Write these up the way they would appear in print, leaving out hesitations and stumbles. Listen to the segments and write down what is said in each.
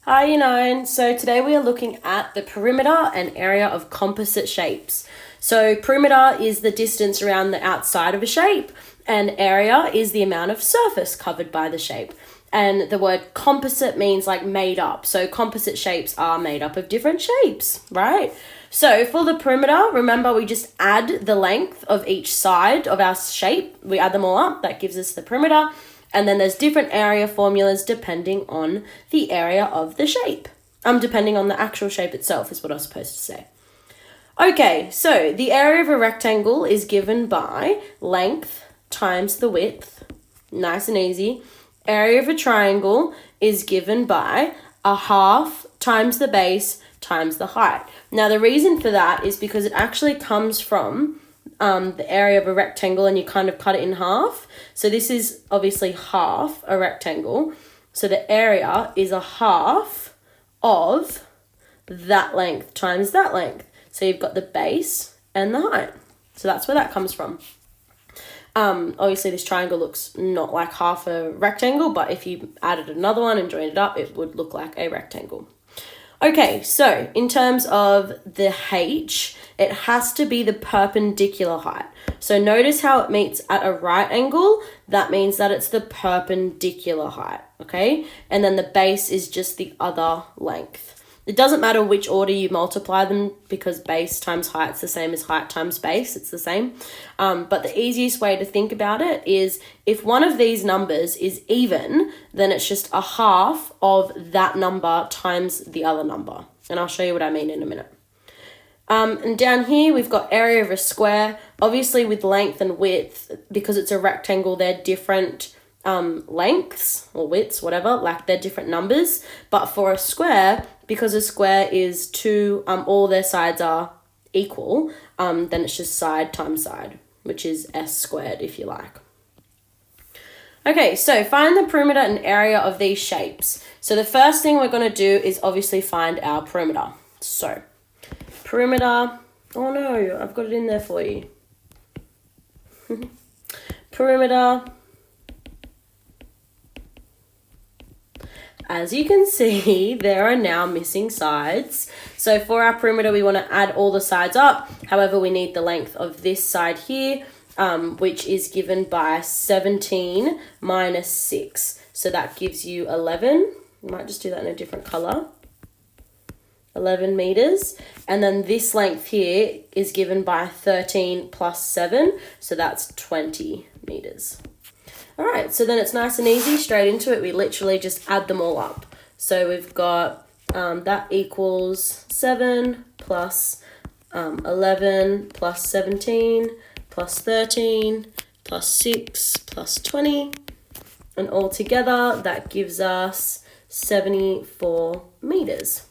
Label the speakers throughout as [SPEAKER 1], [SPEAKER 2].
[SPEAKER 1] Hi, Year 9. So today we are looking at the perimeter and area of composite shapes. So perimeter is the distance around the outside of a shape, and area is the amount of surface covered by the shape. And the word composite means like made up. So composite shapes are made up of different shapes, right? So for the perimeter, remember we just add the length of each side of our shape. We add them all up. That gives us the perimeter. And then there's different area formulas depending on the area of the shape. Depending on the actual shape itself is what I was supposed to say. Okay, so the area of a rectangle is given by length times the width. Nice and easy. Area of a triangle is given by a half times the base times the height. Now the reason for that is because it actually comes from the area of a rectangle, and you kind of cut it in half. So this is obviously half a rectangle. So the area is a half of that length times that length. So you've got the base and the height. So that's where that comes from. Obviously this triangle looks not like half a rectangle, but if you added another one and joined it up, it would look like a rectangle. Okay, so in terms of the H, it has to be the perpendicular height. So notice how it meets at a right angle. That means that it's the perpendicular height, okay? And then the base is just the other length. It doesn't matter which order you multiply them because base times height's the same as height times base. It's the same. But the easiest way to think about it is if one of these numbers is even, then it's just a half of that number times the other number. And I'll show you what I mean in a minute. And down here, we've got area of a square. Obviously with length and width, because it's a rectangle, they're different lengths or widths, whatever, like they're different numbers. But for a square, because a square is two, all their sides are equal, then it's just side times side, which is s squared if you like. Okay, so find the perimeter and area of these shapes. So the first thing we're going to do is obviously find our perimeter. So perimeter, oh no, I've got it in there for you. Perimeter. As you can see, there are now missing sides. So for our perimeter, we want to add all the sides up. However, we need the length of this side here, which is given by 17 minus 6. So that gives you 11. You might just do that in a different color. 11 meters. And then this length here is given by 13 plus 7. So that's 20 meters. All right, so then it's nice and easy, straight into it. We literally just add them all up. So we've got that equals 7 plus 11 plus 17 plus 13 plus 6 plus 20. And all together, that gives us 74 meters.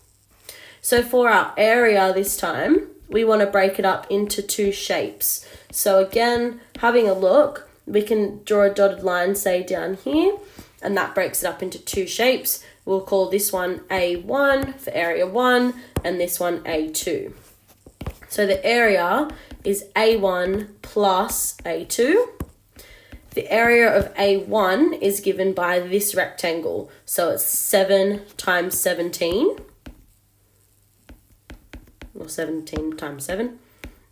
[SPEAKER 1] So for our area this time, we want to break it up into two shapes. So again, having a look, we can draw a dotted line, say, down here, and that breaks it up into two shapes. We'll call this one A1 for area 1, and this one A2. So the area is A1 plus A2. The area of A1 is given by this rectangle. So it's 7 times 17, or 17 times 7,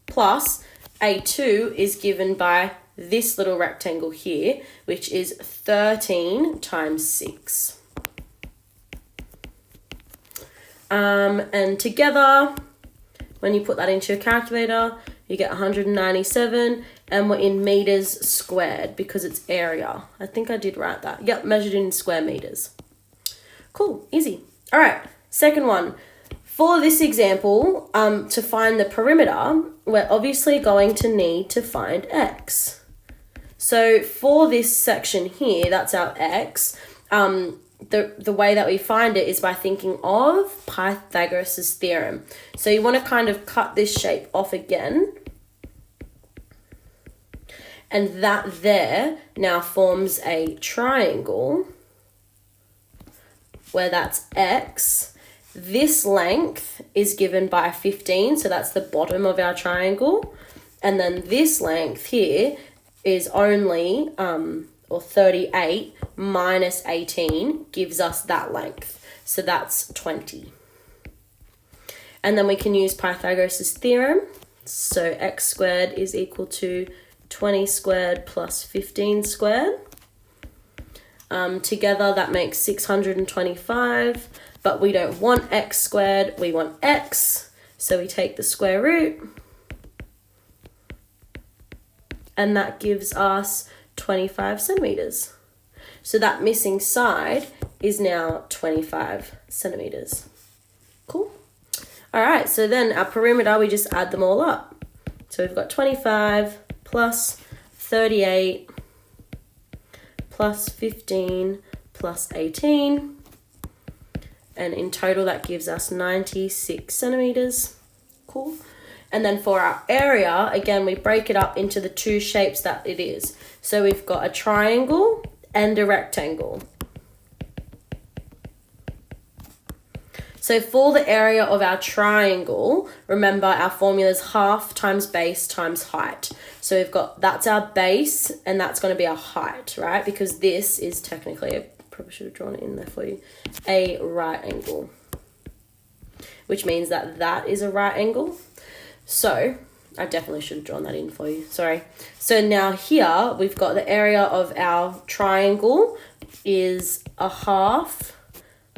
[SPEAKER 1] plus A2 is given by this little rectangle here, which is 13 times 6. And together, when you put that into your calculator, you get 197, and we're in meters squared because it's area. I think I did write that. Yep, measured in square meters. Cool, easy. All right, second one. For this example, to find the perimeter, we're obviously going to need to find x. So for this section here, that's our x. The way that we find it is by thinking of Pythagoras' theorem. So you want to kind of cut this shape off again. And that there now forms a triangle where that's x. This length is given by 15, so that's the bottom of our triangle. And then this length here is only, or 38 minus 18 gives us that length. So that's 20. And then we can use Pythagoras' theorem. So x squared is equal to 20 squared plus 15 squared. Together that makes 625, but we don't want x squared, we want x. So we take the square root, and that gives us 25 centimeters. So that missing side is now 25 centimeters. Cool. All right, so then our perimeter, we just add them all up. So we've got 25 plus 38 plus 15 plus 18. And in total, that gives us 96 centimeters. Cool. And then for our area, again, we break it up into the two shapes that it is. So we've got a triangle and a rectangle. So for the area of our triangle, remember our formula is half times base times height. So we've got, that's our base, and that's going to be our height, right? Because this is technically, I probably should have drawn it in there for you, a right angle, which means that that is a right angle. So I definitely should have drawn that in for you, sorry. So now here we've got the area of our triangle is a half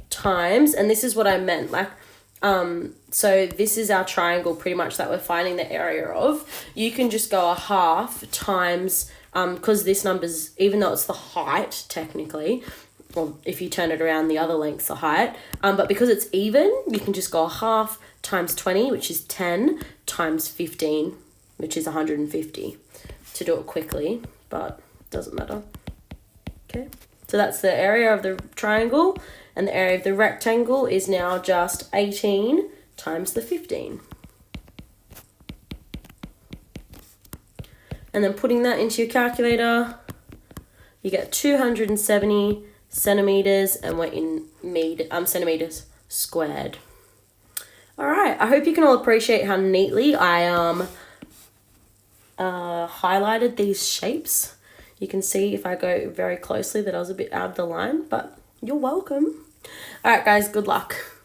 [SPEAKER 1] times, and this is what I meant, like, so this is our triangle pretty much that we're finding the area of. You can just go a half times, because this number's, even though it's the height technically, well, if you turn it around, the other length's the height, but because it's even, you can just go a half times 20, which is 10, times 15, which is 150, to do it quickly, but doesn't matter. Okay, so that's the area of the triangle, and the area of the rectangle is now just 18 times the 15. And then putting that into your calculator, you get 270 centimeters, and we're in centimeters squared. All right, I hope you can all appreciate how neatly I highlighted these shapes. You can see if I go very closely that I was a bit out of the line, but you're welcome. All right, guys, good luck.